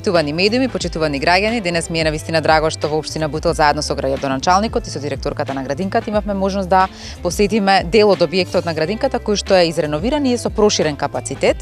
Почитувани медиуми, почитувани граѓани, денес ми е навистина драго што во општина Бутел заедно со градоначалникот и со директорката на градинката имавме можност да посетиме дел од објектот на градинката кој што е изреновиран и е со проширен капацитет,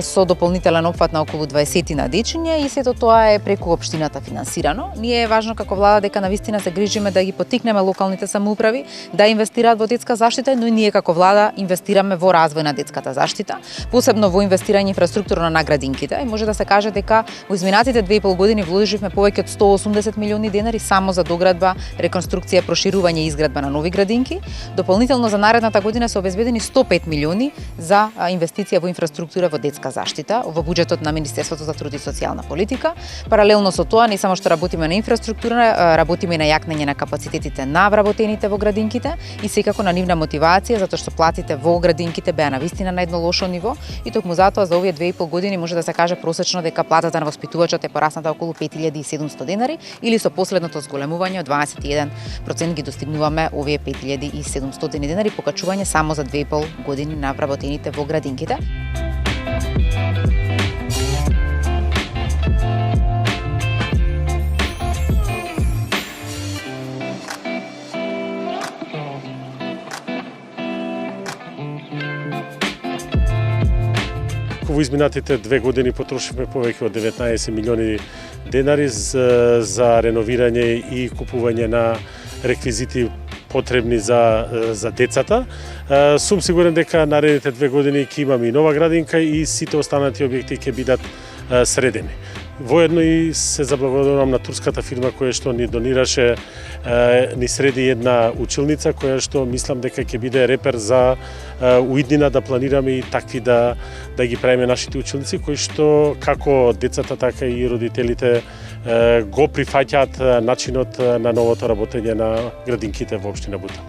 со дополнителен опфат на околу 20 на дечиња и сето тоа е преку општината финансирано. Ние е важно како влада дека навистина се грижиме да ги поттикнеме локалните самоуправи да инвестираат во детска заштита, но и ние како влада инвестираме во развој на детската заштита, посебно во инвестирање инфраструктура на градинките. И може да се каже дека во изминатите 2,5 години вложивме повеќе од 180 милиони денари само за доградба, реконструкција, проширување и изградба на нови градинки. Дополнително за наредната година се обезбедени 105 милиони за инвестиција во инфраструктура во детска заштита во буџетот на Министерството за труд и социјална политика. Паралелно со тоа, не само што работиме на инфраструктура, работиме и на јакнење на капацитетите на вработените во градинките и секако на нивна мотивација, затоа што платите во градинките беа навистина на едно лошо ниво и токму затоа за овие 2,5 години може да се каже просечно дека платата на воспитувачот е порасната околу 5700 денари или со последното зголемување од 21% ги достигнуваме овие 5700 денари покачување само за 2,5 години на вработените во градинките. Во изминатите 2 години потрошивме повеќе од 19 милиони денари за реновирање и купување на реквизити потребни за децата. Сум сигурен дека наредните 2 години ќе имаме и нова градинка и сите останати објекти ќе бидат средени. Воедно и се заблагодарувам на турската фирма која што ни донираше, ни среди една училница која што мислам дека ќе биде репер за уиднина да планираме и такви да ги правиме нашите училници кои што како децата така и родителите го прифаќаат начинот на новото работење на градинките во општина Бутел.